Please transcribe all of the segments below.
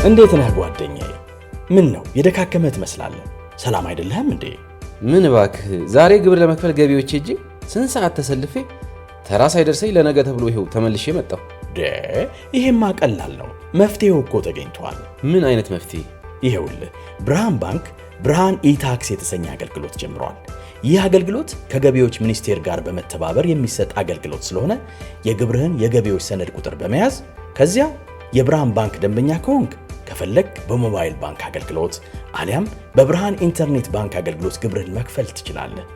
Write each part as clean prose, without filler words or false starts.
እንዴት ነህ ጓደኛዬ? ምን ነው የደካከመህ ትመስላለህ? ሰላም አይደለህም እንዴ? ምን እባክህ፣ ዛሬ ግብር ለመክፈል ገቢዎች ሄጄ ስንት ሰዓት ተሰልፌ ተራ ሳይደርሰኝ ለነገ ተብሎ ይሄው ተመልሼ መጣሁ። ይሄማ ቀላል ነው፣ መፍትሄው እኮ ተገኝቷል። ምን አይነት መፍትሄ? ይሄውልህ ብርሃን ባንክ ብርሃን ኢታክስ የተሰኘ አገልግሎት ጀምሯል። ይህ አገልግሎት ከገቢዎች ሚኒስቴር ጋር በመተባበር የሚሰጥ አገልግሎት ስለሆነ የግብርህን የገቢዎች ሰነድ ቁጥር በመያዝ ከዚያ የብርሃን ባንክ ደንበኛ ከሆንክ ከፈለግ በሞባይል ባንክ አገልግሎት አሊያም በብርሃን ኢንተርኔት ባንክ አገልግሎት ግብርህን መክፈል ትችላለህ።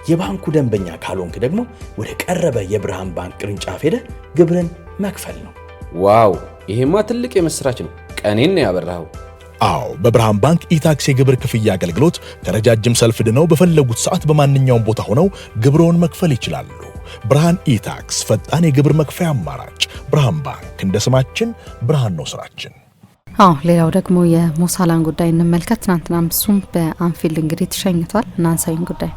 የባንኩ ደንበኛ ካልሆንክ ደግሞ ወደ ቀረበ የብርሃን ባንክ ቅርንጫፍ ሄደህ ግብርህን መክፈል ነው። ዋው! ይሄማ ትልቅ የምስራች ነው። ቀኔን ነው ያበራኸው። አዎ፣ በብርሃን ባንክ ኢታክስ የግብር ክፍያ አገልግሎት ከረጃጅም ሰልፍ ድነው በፈለጉት ሰዓት በማንኛውም ቦታ ሆነው ግብርዎን መክፈል ይችላሉ። ብርሃን ኢታክስ ፈጣን የግብር መክፈያ አማራጭ። ብርሃን ባንክ እንደ ስማችን ብርሃን ነው ስራችን። ሌላው ደግሞ የሞሳላን ጉዳይ እንመልከት። ትናንትናም እሱም በአንፊልድ እንግዲህ ተሸኝቷል። እናንሳይን ጉዳይ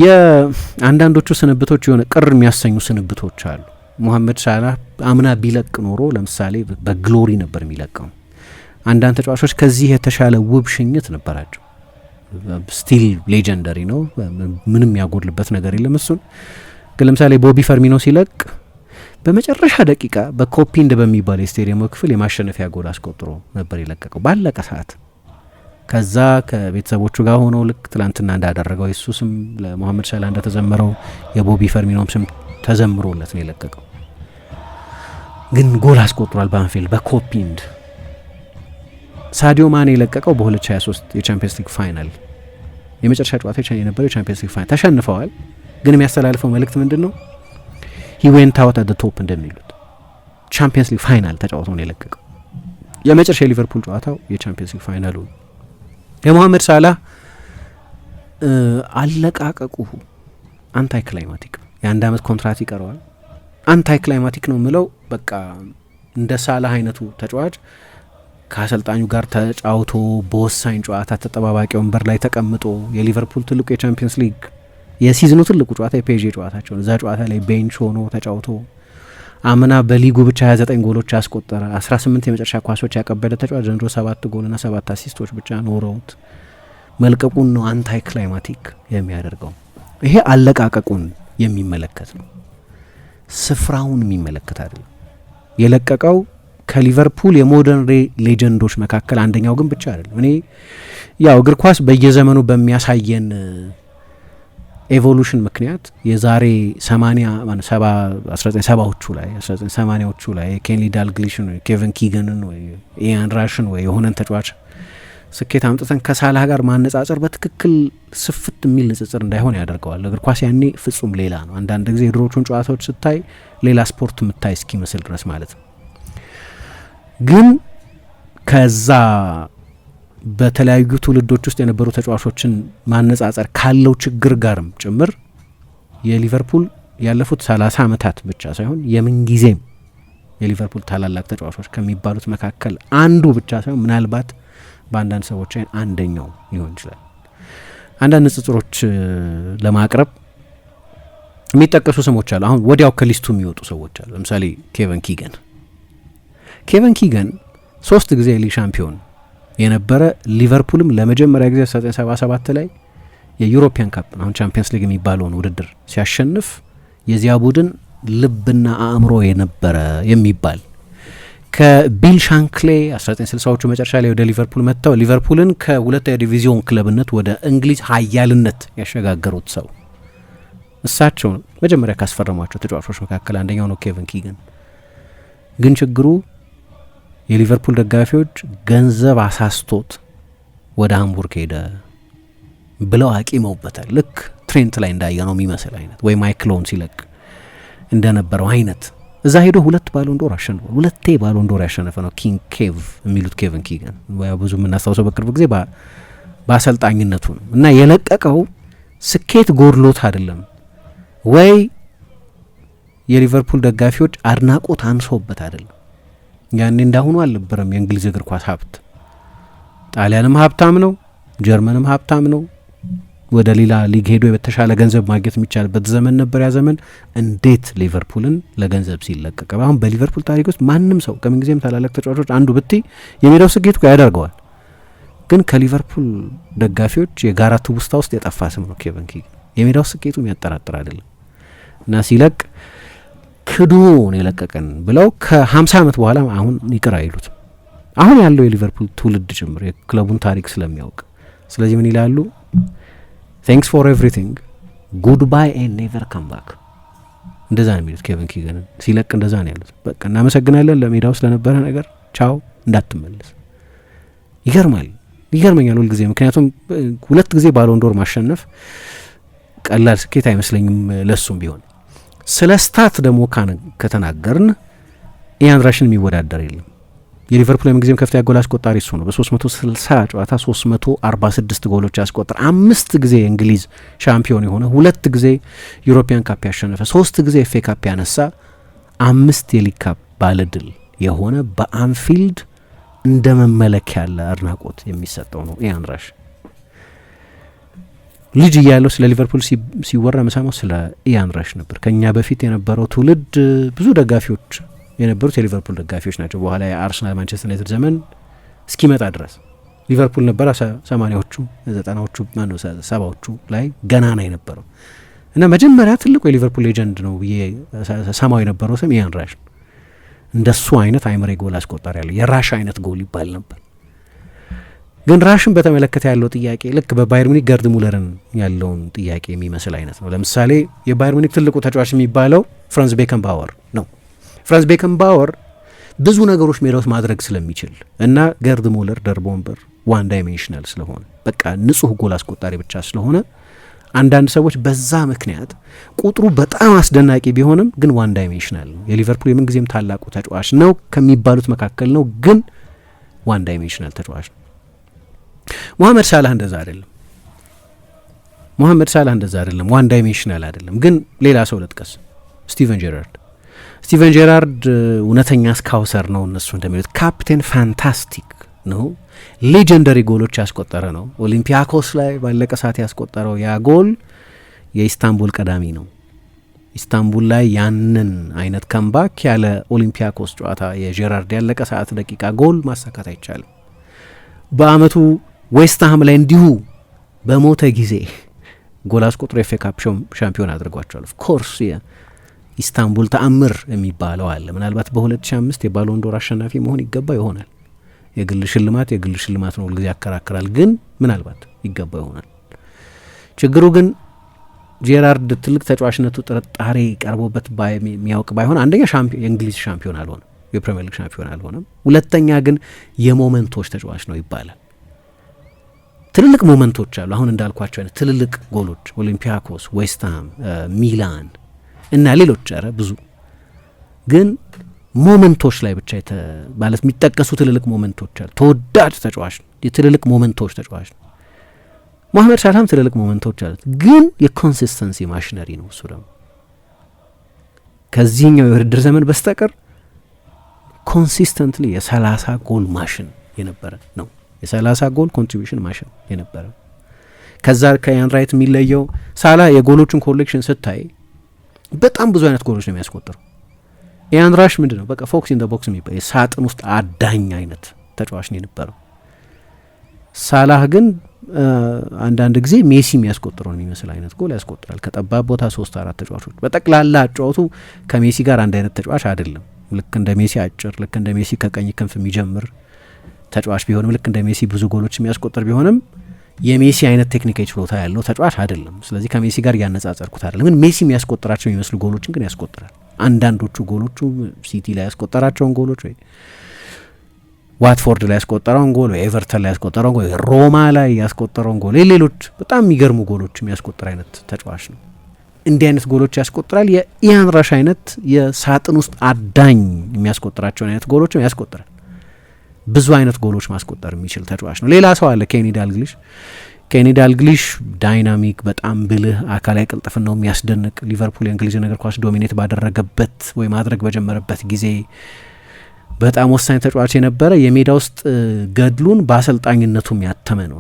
የአንዳንዶቹ ስንብቶች የሆነ ቅር የሚያሰኙ ስንብቶች አሉ። ሙሐመድ ሳላህ አምና ቢለቅ ኖሮ ለምሳሌ በግሎሪ ነበር የሚለቀው። አንዳንድ ተጫዋቾች ከዚህ የተሻለ ውብ ሽኝት ነበራቸው። ስቲል ሌጀንደሪ ነው፣ ምንም ያጎድልበት ነገር የለም። እሱን ግን ለምሳሌ ቦቢ ፈርሚኖ ሲለቅ በመጨረሻ ደቂቃ በኮፒንድ በሚባል የስቴዲየሙ ክፍል የማሸነፊያ ጎል አስቆጥሮ ነበር የለቀቀው ባለቀ ሰዓት። ከዛ ከቤተሰቦቹ ጋር ሆኖ ልክ ትላንትና እንዳደረገው የሱ ስም ለሙሐመድ ሳላህ እንደተዘመረው የቦቢ ፈርሚኖም ስም ተዘምሮለት ነው የለቀቀው። ግን ጎል አስቆጥሯል በአንፊልድ በኮፒንድ። ሳዲዮ ማኔ የለቀቀው በ2023 የቻምፒየንስ ሊግ ፋይናል የመጨረሻ ጨዋታ የነበረው የቻምፒየንስ ሊግ ፋይናል ተሸንፈዋል። ግን የሚያስተላልፈው መልእክት ምንድን ነው? he went out at the top እንደሚሉት ቻምፒየንስ ሊግ ፋይናል ተጫውቶ ነው የለቀቀው። የመጨረሻ የሊቨርፑል ጨዋታው የቻምፒየንስ ሊግ ፋይናሉ። የሙሐመድ ሳላህ አለቃቀቁ አንታይ ክላይማቲክ ነው። የአንድ አመት ኮንትራት ይቀረዋል። አንታይ ክላይማቲክ ነው ምለው በቃ እንደ ሳላህ አይነቱ ተጫዋች ከአሰልጣኙ ጋር ተጫውቶ በወሳኝ ጨዋታ ተጠባባቂ ወንበር ላይ ተቀምጦ የሊቨርፑል ትልቁ የቻምፒየንስ ሊግ የሲዝኑ ትልቁ ጨዋታ የፔዤ ጨዋታቸው ነው። እዛ ጨዋታ ላይ ቤንች ሆኖ ተጫውቶ አምና በሊጉ ብቻ 29 ጎሎች ያስቆጠረ 18 የመጨረሻ ኳሶች ያቀበለ ተጫዋች ዘንድሮ 7 ጎልና 7 አሲስቶች ብቻ ኖረውት መልቀቁን ነው አንታይ ክላይማቲክ የሚያደርገው። ይሄ አለቃቀቁን የሚመለከት ነው፣ ስፍራውን የሚመለከት አይደለም። የለቀቀው ከሊቨርፑል የሞደርን ሌጀንዶች መካከል አንደኛው ግን ብቻ አይደለም። እኔ ያው እግር ኳስ በየዘመኑ በሚያሳየን ኤቮሉሽን ምክንያት የዛሬ 1970ዎቹ ላይ 1980ዎቹ ላይ ኬንሊ ዳልግሊሽን ወይ ኬቨን ኪገንን ወይ ኢያን ራሽን ወይ የሆነን ተጫዋች ስኬት አምጥተን ከሳላህ ጋር ማነጻጸር በትክክል ስፍት የሚል ንጽጽር እንዳይሆን ያደርገዋል። እግር ኳስ ያኔ ፍጹም ሌላ ነው። አንዳንድ ጊዜ የድሮቹን ጨዋታዎች ስታይ ሌላ ስፖርት የምታይ እስኪመስል ድረስ ማለት ነው። ግን ከዛ በተለያዩ ትውልዶች ውስጥ የነበሩ ተጫዋቾችን ማነጻጸር ካለው ችግር ጋርም ጭምር የሊቨርፑል ያለፉት 30 ዓመታት ብቻ ሳይሆን የምንጊዜም የሊቨርፑል ታላላቅ ተጫዋቾች ከሚባሉት መካከል አንዱ ብቻ ሳይሆን ምናልባት በአንዳንድ ሰዎች አንደኛው ሊሆን ይችላል። አንዳንድ ንጽጽሮች ለማቅረብ የሚጠቀሱ ስሞች አሉ። አሁን ወዲያው ከሊስቱ የሚወጡ ሰዎች አሉ። ለምሳሌ ኬቨን ኪገን 3 ጊዜ ሊግ ሻምፒዮን የነበረ ሊቨርፑልም ለመጀመሪያ ጊዜ 1977 ላይ የዩሮፒያን ካፕ አሁን ቻምፒየንስ ሊግ የሚባለውን ውድድር ሲያሸንፍ የዚያ ቡድን ልብና አእምሮ የነበረ የሚባል ከቢል ሻንክሌ 1960ዎቹ መጨረሻ ላይ ወደ ሊቨርፑል መጥተው ሊቨርፑልን ከሁለተኛ ዲቪዚዮን ክለብነት ወደ እንግሊዝ ኃያልነት ያሸጋገሩት ሰው እሳቸው መጀመሪያ ካስፈረሟቸው ተጫዋቾች መካከል አንደኛው ነው ኬቨን ኪገን። ግን ችግሩ የሊቨርፑል ደጋፊዎች ገንዘብ አሳስቶት ወደ ሃምቡርግ ሄደ ብለው አቂመውበታል። ልክ ትሬንት ላይ እንዳየነው የሚመስል አይነት ወይ ማይክል ኦዌን ሲለቅ እንደነበረው አይነት እዛ ሄዶ 2 ባሎንዶር አሸንፏል። 2 ባሎንዶር ያሸነፈ ነው ኪንግ ኬቭ የሚሉት ኬቨን ኪገን። ብዙ የምናስታውሰው በቅርብ ጊዜ በአሰልጣኝነቱ ነው። እና የለቀቀው ስኬት ጎድሎት አይደለም ወይ የሊቨርፑል ደጋፊዎች አድናቆት አንሶበት አይደለም። ያኔ እንዳሁኑ አልነበረም የእንግሊዝ እግር ኳስ ሀብት። ጣሊያንም ሀብታም ነው፣ ጀርመንም ሀብታም ነው፣ ወደ ሌላ ሊግ ሄዶ በተሻለ ገንዘብ ማግኘት የሚቻልበት ዘመን ነበር ያ ዘመን። እንዴት ሊቨርፑልን ለገንዘብ ሲለቀቀ አሁን በሊቨርፑል ታሪክ ውስጥ ማንም ሰው ከምንጊዜም ታላላቅ ተጫዋቾች አንዱ ብትይ የሜዳው ስኬት እኮ ያደርገዋል። ግን ከሊቨርፑል ደጋፊዎች የጋራ ትውስታ ውስጥ የጠፋ ስም ነው ኬቨን ኪገን። የሜዳው ስኬቱ የሚያጠራጥር አይደለም እና ሲለቅ ክዶ ነው የለቀቀን ብለው ከ50 ዓመት በኋላ አሁን ይቅር አይሉት። አሁን ያለው የሊቨርፑል ትውልድ ጭምር የክለቡን ታሪክ ስለሚያውቅ ስለዚህ ምን ይላሉ? ቴንክስ ፎር ኤቭሪቲንግ ጉድባይ ኤንድ ኔቨር ካም ባክ። እንደዛ ነው የሚሉት ኬቨን ኪገንን ሲለቅ እንደዛ ነው ያሉት። በቃ እናመሰግናለን ለሜዳው ስለነበረ ነገር፣ ቻው እንዳትመለስ። ይገርመኛል ሁልጊዜ። ምክንያቱም 2 ጊዜ ባሎን ዶር ማሸነፍ ቀላል ስኬት አይመስለኝም ለሱም ቢሆን። ስለ ስታት ደግሞ ከተናገርን ኢያን ራሽን የሚወዳደር የለም። የሊቨርፑል የምንጊዜም ከፍተኛ ጎል አስቆጣሪ እሱ ነው። በ360 ጨዋታ 346 ጎሎች ያስቆጠረ፣ 5 ጊዜ እንግሊዝ ሻምፒዮን የሆነ፣ 2 ጊዜ ዩሮፒያን ካፕ ያሸነፈ፣ 3 ጊዜ ኤፍ ኤ ካፕ ያነሳ፣ 5 የሊግ ካፕ ባለድል የሆነ በአንፊልድ እንደ መመለኪያ ያለ አድናቆት የሚሰጠው ነው ኢያን ራሽ። ልጅ እያለው ስለ ሊቨርፑል ሲወራ መሳማው ስለ ኢያን ራሽ ነበር። ከኛ በፊት የነበረው ትውልድ ብዙ ደጋፊዎች የነበሩት የሊቨርፑል ደጋፊዎች ናቸው። በኋላ የአርሰናል ማንቸስተር ዩናይትድ ዘመን እስኪመጣ ድረስ ሊቨርፑል ነበር 80ዎቹ 90ዎቹ 70ዎቹ ላይ ገናና የነበረው እና መጀመሪያ ትልቁ የሊቨርፑል ሌጀንድ ነው ብዬ ሰማው የነበረው ስም ኢያን ራሽ። እንደሱ አይነት አይመሬ ጎል አስቆጣሪ ያለው የራሽ አይነት ጎል ይባል ነበር። ግን ራሽን በተመለከተ ያለው ጥያቄ ልክ በባየር ሙኒክ ገርድ ሙለርን ያለውን ጥያቄ የሚመስል አይነት ነው። ለምሳሌ የባየር ሙኒክ ትልቁ ተጫዋች የሚባለው ፍራንስ ቤከንባወር ነው። ፍራንስ ቤከንባወር ብዙ ነገሮች ሜዳ ውስጥ ማድረግ ስለሚችል እና ገርድ ሙለር ደርቦንበር ዋን ዳይሜንሽናል ስለሆነ በቃ ንጹህ ጎል አስቆጣሪ ብቻ ስለሆነ አንዳንድ ሰዎች በዛ ምክንያት ቁጥሩ በጣም አስደናቂ ቢሆንም ግን ዋን ዳይሜንሽናል ነው። የሊቨርፑል የምንጊዜም ታላቁ ተጫዋች ነው ከሚባሉት መካከል ነው፣ ግን ዋን ዳይሜንሽናል ተጫዋች ነው። ሞሐመድ ሳላህ እንደዛ አይደለም። ዋን ዳይሜንሽናል አይደለም። ግን ሌላ ሰው ልጥቀስ፣ ስቲቨን ጄራርድ እውነተኛ ስካውሰር ነው። እነሱ እንደሚሉት ካፕቴን ፋንታስቲክ ነው። ሌጀንደሪ ጎሎች ያስቆጠረ ነው። ኦሊምፒያኮስ ላይ ባለቀ ሰዓት ያስቆጠረው ያ ጎል የኢስታንቡል ቀዳሚ ነው። ኢስታንቡል ላይ ያንን አይነት ካምባክ ያለ ኦሊምፒያኮስ ጨዋታ የጄራርድ ያለቀ ሰዓት ደቂቃ ጎል ማሳካት አይቻልም። በአመቱ ዌስትሃም ላይ እንዲሁ በሞተ ጊዜ ጎል አስቆጥሮ ኤፍ ኤ ካፕ ሻምፒዮን አድርጓቸዋል። ኦፍኮርስ የኢስታንቡል ተአምር የሚባለው አለ። ምናልባት በ2005 የባሎን ዶር አሸናፊ መሆን ይገባ ይሆናል። የግል ሽልማት ነው፣ ሁልጊዜ ያከራክራል። ግን ምናልባት ይገባ ይሆናል። ችግሩ ግን ጄራርድ ትልቅ ተጫዋችነቱ ጥርጣሬ ቀርቦበት የሚያውቅ ባይሆን አንደኛ የእንግሊዝ ሻምፒዮን አልሆነም፣ የፕሪሚየር ሊግ ሻምፒዮን አልሆነም። ሁለተኛ ግን የሞመንቶች ተጫዋች ነው ይባላል። ትልልቅ ሞመንቶች አሉ። አሁን እንዳልኳቸው አይነት ትልልቅ ጎሎች ኦሊምፒያኮስ፣ ዌስትሃም፣ ሚላን እና ሌሎች ብዙ ግን ሞመንቶች ላይ ብቻ ማለት የሚጠቀሱ ትልልቅ ሞመንቶች አሉ። ተወዳጅ ተጫዋች ነው፣ የትልልቅ ሞመንቶች ተጫዋች ነው። ሞሐመድ ሳላህም ትልልቅ ሞመንቶች አሉት፣ ግን የኮንሲስተንሲ ማሽነሪ ነው። እሱ ደግሞ ከዚህኛው የውድድር ዘመን በስተቀር ኮንሲስተንትሊ የ30 ጎል ማሽን የነበረ ነው። የ30 ጎል ኮንትሪቢሽን ማሽን የነበረ። ከዛ ከኢያን ራይት የሚለየው ሳላህ የጎሎቹን ኮሌክሽን ስታይ በጣም ብዙ አይነት ጎሎች ነው የሚያስቆጥረው። ኢያን ራሽ ምንድን ነው በቃ ፎክስ ኢን ዘ ቦክስ የሚባል የሳጥን ውስጥ አዳኝ አይነት ተጫዋች ነው የነበረው። ሳላህ ግን አንዳንድ ጊዜ ሜሲ የሚያስቆጥረውን የሚመስል አይነት ጎል ያስቆጥራል። ከጠባብ ቦታ 3-4 ተጫዋቾች በጠቅላላ አጫወቱ ከሜሲ ጋር አንድ አይነት ተጫዋች አይደለም። ልክ እንደ ሜሲ አጭር፣ ልክ እንደ ሜሲ ከቀኝ ክንፍ የሚጀምር ተጫዋች ቢሆንም፣ ልክ እንደ ሜሲ ብዙ ጎሎች የሚያስቆጥር ቢሆንም የሜሲ አይነት ቴክኒካዊ ችሎታ ያለው ተጫዋች አይደለም። ስለዚህ ከሜሲ ጋር ያነጻጸርኩት አይደለም። ግን ሜሲ የሚያስቆጥራቸው የሚመስሉ ጎሎችን ግን ያስቆጥራል። አንዳንዶቹ ጎሎቹ ሲቲ ላይ ያስቆጠራቸውን ጎሎች ወይ ዋትፎርድ ላይ ያስቆጠረውን ጎል ወይ ኤቨርተን ላይ ያስቆጠረውን ጎል፣ ሮማ ላይ ያስቆጠረውን ጎል፣ ሌሎች በጣም የሚገርሙ ጎሎች የሚያስቆጥር አይነት ተጫዋች ነው። እንዲህ አይነት ጎሎች ያስቆጥራል። የኢያን ራሽ አይነት የሳጥን ውስጥ አዳኝ የሚያስቆጥራቸውን አይነት ጎሎችም ያስቆጥራል። ብዙ አይነት ጎሎች ማስቆጠር የሚችል ተጫዋች ነው። ሌላ ሰው አለ፣ ኬኒ ዳልግሊሽ ዳይናሚክ፣ በጣም ብልህ፣ አካላዊ ቅልጥፍናው የሚያስደንቅ፣ ሊቨርፑል የእንግሊዝ እግር ኳስ ዶሚኔት ባደረገበት ወይ ማድረግ በጀመረበት ጊዜ በጣም ወሳኝ ተጫዋች የነበረ፣ የሜዳ ውስጥ ገድሉን በአሰልጣኝነቱም ያተመ ነው።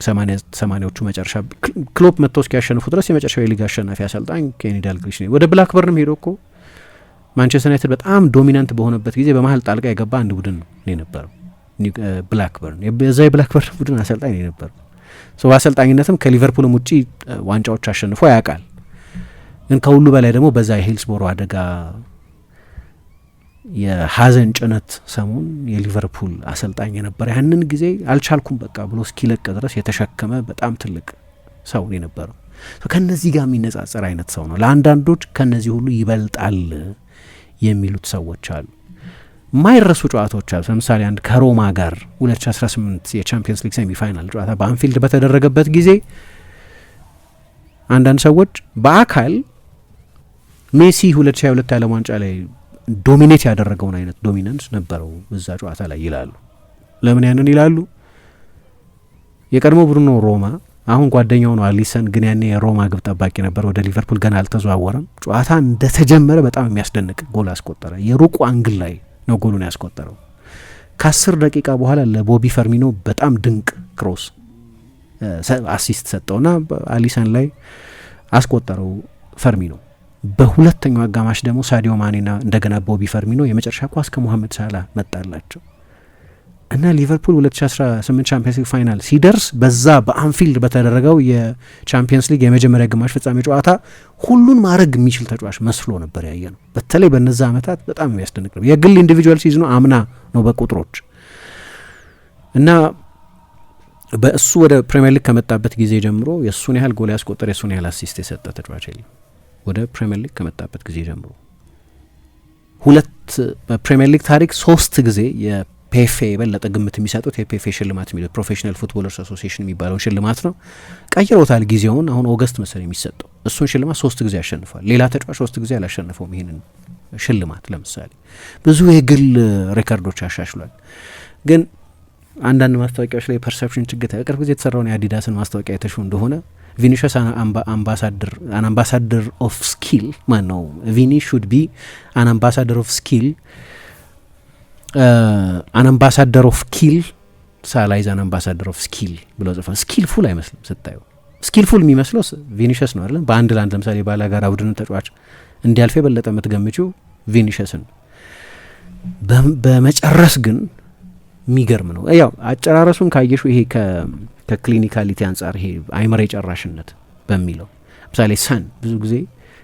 80ዎቹ መጨረሻ ክሎፕ መጥቶ እስኪያሸንፉ ድረስ የመጨረሻው የሊግ አሸናፊ አሰልጣኝ ኬኒ ዳልግሊሽ ነው። ወደ ብላክበርንም ሄዶ እኮ ማንቸስተር ዩናይትድ በጣም ዶሚናንት በሆነበት ጊዜ በመሀል ጣልቃ የገባ አንድ ቡድን ነው የነበረው ብላክበርን። የዛ የብላክበርን ቡድን አሰልጣኝ ነው የነበረው። በአሰልጣኝነትም ከሊቨርፑልም ውጪ ዋንጫዎች አሸንፎ ያውቃል። ግን ከሁሉ በላይ ደግሞ በዛ የሂልስቦሮ አደጋ የሀዘን ጭነት ሰሞን የሊቨርፑል አሰልጣኝ የነበረ ያንን ጊዜ አልቻልኩም በቃ ብሎ እስኪለቅ ድረስ የተሸከመ በጣም ትልቅ ሰው ነው የነበረው። ከነዚህ ጋር የሚነጻጸር አይነት ሰው ነው። ለአንዳንዶች ከነዚህ ሁሉ ይበልጣል የሚሉት ሰዎች አሉ። የማይረሱ ጨዋታዎች አሉ። ለምሳሌ አንድ ከሮማ ጋር 2018 የቻምፒየንስ ሊግ ሴሚ ፋይናል ጨዋታ በአንፊልድ በተደረገበት ጊዜ አንዳንድ ሰዎች በአካል ሜሲ 2022 የዓለም ዋንጫ ላይ ዶሚኔት ያደረገውን አይነት ዶሚናንስ ነበረው እዛ ጨዋታ ላይ ይላሉ። ለምን ያንን ይላሉ? የቀድሞ ቡድኑ ሮማ አሁን ጓደኛው ነው አሊሰን፣ ግን ያኔ የሮማ ግብ ጠባቂ ነበር። ወደ ሊቨርፑል ገና አልተዘዋወረም። ጨዋታ እንደተጀመረ በጣም የሚያስደንቅ ጎል አስቆጠረ። የሩቁ አንግል ላይ ነው ጎሉን ያስቆጠረው። ከ10 ደቂቃ በኋላ ለቦቢ ፈርሚኖ በጣም ድንቅ ክሮስ አሲስት ሰጠውና አሊሰን ላይ አስቆጠረው ፈርሚኖ። በሁለተኛው አጋማሽ ደግሞ ሳዲዮ ማኔና እንደገና ቦቢ ፈርሚኖ የመጨረሻ ኳስ ከሞሐመድ ሳላ መጣላቸው እና ሊቨርፑል 2018 ቻምፒየንስ ሊግ ፋይናል ሲደርስ በዛ በአንፊልድ በተደረገው የቻምፒየንስ ሊግ የመጀመሪያ ግማሽ ፍጻሜ ጨዋታ ሁሉን ማድረግ የሚችል ተጫዋች መስሎ ነበር ያየ ነው። በተለይ በነዛ ዓመታት በጣም የሚያስደንቅ ነው። የግል ኢንዲቪጁዋል ሲዝኑ አምና ነው በቁጥሮች እና በእሱ ወደ ፕሪሚየር ሊግ ከመጣበት ጊዜ ጀምሮ የእሱን ያህል ጎል ያስቆጠረ የእሱን ያህል አሲስት የሰጠ ተጫዋች የለም። ወደ ፕሪሚየር ሊግ ከመጣበት ጊዜ ጀምሮ በፕሪሚየር ሊግ ታሪክ 3 ጊዜ የፔፌ የበለጠ ግምት የሚሰጡት የፔፌ ሽልማት የሚለው ፕሮፌሽናል ፉትቦለርስ አሶሲዬሽን የሚባለውን ሽልማት ነው። ቀይረውታል ጊዜውን። አሁን ኦገስት መሰለኝ የሚሰጠው። እሱን ሽልማት 3 ጊዜ ያሸንፏል። ሌላ ተጫዋች 3 ጊዜ አላሸነፈውም ይህንን ሽልማት። ለምሳሌ ብዙ የግል ሬከርዶች ያሻሽሏል። ግን አንዳንድ ማስታወቂያዎች ላይ ፐርሰፕሽን ችግር ቅርብ ጊዜ የተሰራውን የአዲዳስን ማስታወቂያ የተሹ እንደሆነ ቪኒሽስ አን አምባሳደር ኦፍ ስኪል ማን ነው? ቪኒ ሹድ ቢ አን አምባሳደር ኦፍ ስኪል አን አምባሳደር ኦፍ ኪል ሳላይዝ አን አምባሳደር ኦፍ ስኪል ብሎ ጽፏል። ስኪልፉል አይመስልም ስታዩ። ስኪልፉል የሚመስለው ቪኒሽስ ነው አይደለም? በአንድ ለአንድ ለምሳሌ ባላጋራ ቡድን ተጫዋች እንዲያልፍ የበለጠ የምትገምችው ቪኒሽስን። በመጨረስ ግን የሚገርም ነው። ያው አጨራረሱን ካየሹ ይሄ ከክሊኒካሊቲ አንጻር ይሄ አይመሬ ጨራሽነት በሚለው ምሳሌ ሰን ብዙ ጊዜ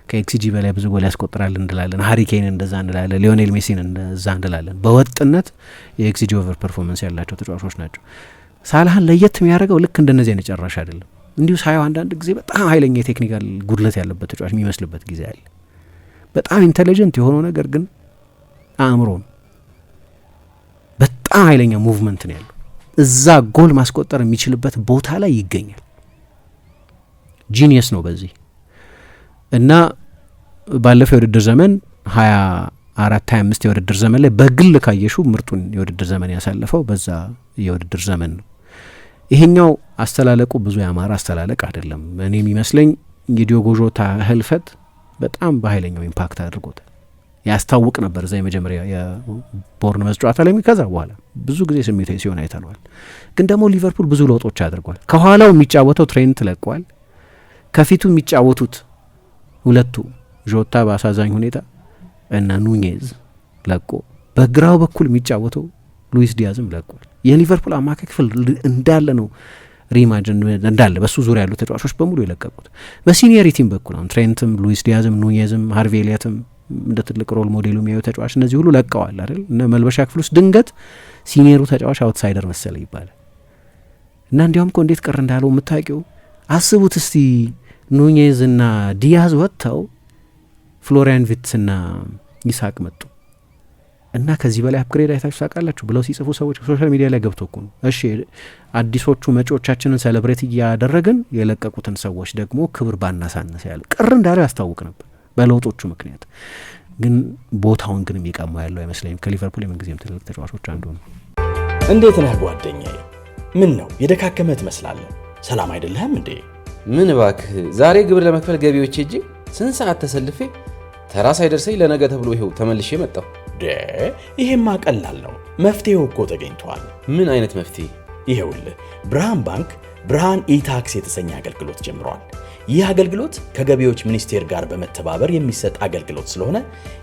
ከኤክስጂ በላይ ብዙ ጎል ያስቆጥራል እንላለን። ሃሪኬን እንደዛ እንላለን። ሊዮኔል ሜሲን እንደዛ እንላለን። በወጥነት የኤክስጂ ኦቨር ፐርፎርማንስ ያላቸው ተጫዋቾች ናቸው። ሳላህን ለየት የሚያደርገው ልክ እንደነዚህ አይነት ጨራሽ አይደለም። እንዲሁ ሳየው አንዳንድ ጊዜ በጣም ኃይለኛ የቴክኒካል ጉድለት ያለበት ተጫዋች የሚመስልበት ጊዜ አለ። በጣም ኢንቴሊጀንት የሆነው ነገር ግን አእምሮ ነው። በጣም ኃይለኛ ሙቭመንት ነው ያለው። እዛ ጎል ማስቆጠር የሚችልበት ቦታ ላይ ይገኛል። ጂኒየስ ነው በዚህ እና ባለፈው የውድድር ዘመን 24-25 የውድድር ዘመን ላይ በግል ካየሹ ምርጡን የውድድር ዘመን ያሳለፈው በዛ የውድድር ዘመን ነው። ይሄኛው አስተላለቁ ብዙ ያማረ አስተላለቅ አይደለም። እኔ የሚመስለኝ የዲዮጎ ጆታ ህልፈት በጣም በኃይለኛው ኢምፓክት አድርጎታል። ያስታውቅ ነበር እዛ የመጀመሪያ የቦርንመዝ ጨዋታ ላይ። ከዛ በኋላ ብዙ ጊዜ ስሜታዊ ሲሆን አይተነዋል። ግን ደግሞ ሊቨርፑል ብዙ ለውጦች አድርጓል። ከኋላው የሚጫወተው ትሬንት ለቋል። ከፊቱ የሚጫወቱት ሁለቱ ጆታ በአሳዛኝ ሁኔታ እና ኑኔዝ ለቆ፣ በግራው በኩል የሚጫወተው ሉዊስ ዲያዝም ለቋል። የሊቨርፑል አማካይ ክፍል እንዳለ ነው ሪማጅን እንዳለ በሱ ዙሪያ ያሉ ተጫዋቾች በሙሉ የለቀቁት። በሲኒየሪቲም በኩል አሁን ትሬንትም ሉዊስ ዲያዝም ኑኔዝም ሃርቪ ኤሊየትም እንደ ትልቅ ሮል ሞዴሉ የሚያዩ ተጫዋች እነዚህ ሁሉ ለቀዋል አይደል? እና መልበሻ ክፍል ውስጥ ድንገት ሲኒየሩ ተጫዋች አውትሳይደር መሰለ ይባላል። እና እንዲያውም እኮ እንዴት ቀር እንዳለው የምታውቂው አስቡት እስቲ ኑኔዝ እና ዲያዝ ወጥተው ፍሎሪያን ቪትስ እና ይሳቅ መጡ እና ከዚህ በላይ አፕግሬድ አይታችሁ ታውቃላችሁ ብለው ሲጽፉ ሰዎች ሶሻል ሚዲያ ላይ ገብቶ እኮ ነው። እሺ አዲሶቹ መጪዎቻችንን ሴሌብሬት እያደረግን የለቀቁትን ሰዎች ደግሞ ክብር ባናሳነሰ ያለ ቅር እንዳለው ያስታውቅ ነበር በለውጦቹ ምክንያት። ግን ቦታውን ግን የሚቀማ ያለው አይመስለኝም። ከሊቨርፑል የምንጊዜም ትልቅ ተጫዋቾች አንዱ ነው። እንዴት ነህ ጓደኛዬ? ምን ነው የደካከመ ትመስላለህ። ሰላም አይደለህም እንዴ? ምን እባክህ፣ ዛሬ ግብር ለመክፈል ገቢዎች ሄጄ ስንት ሰዓት ተሰልፌ ተራ ሳይደርሰኝ ለነገ ተብሎ ይኸው ተመልሼ መጣሁ። ይሄማ ቀላል ነው። መፍትሄው እኮ ተገኝቷል። ምን አይነት መፍትሄ? ይኸውልህ ብርሃን ባንክ ብርሃን ኢታክስ የተሰኘ አገልግሎት ጀምሯል። ይህ አገልግሎት ከገቢዎች ሚኒስቴር ጋር በመተባበር የሚሰጥ አገልግሎት ስለሆነ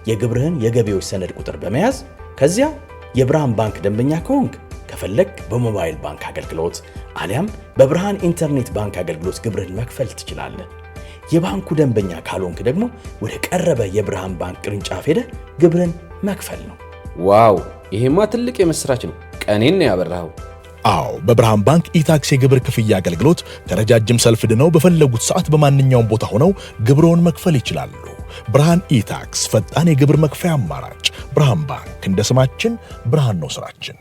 የግብርህን የገቢዎች ሰነድ ቁጥር በመያዝ ከዚያ የብርሃን ባንክ ደንበኛ ከሆንክ ከፈለግ በሞባይል ባንክ አገልግሎት አሊያም በብርሃን ኢንተርኔት ባንክ አገልግሎት ግብርህን መክፈል ትችላለህ። የባንኩ ደንበኛ ካልሆንክ ደግሞ ወደ ቀረበ የብርሃን ባንክ ቅርንጫፍ ሄደህ ግብርህን መክፈል ነው። ዋው! ይሄማ ትልቅ የምስራች ነው። ቀኔን ነው ያበራኸው። አዎ በብርሃን ባንክ ኢታክስ የግብር ክፍያ አገልግሎት ከረጃጅም ሰልፍ ድነው በፈለጉት ሰዓት በማንኛውም ቦታ ሆነው ግብርዎን መክፈል ይችላሉ። ብርሃን ኢታክስ ፈጣን የግብር መክፈያ አማራጭ። ብርሃን ባንክ እንደ ስማችን ብርሃን ነው ስራችን።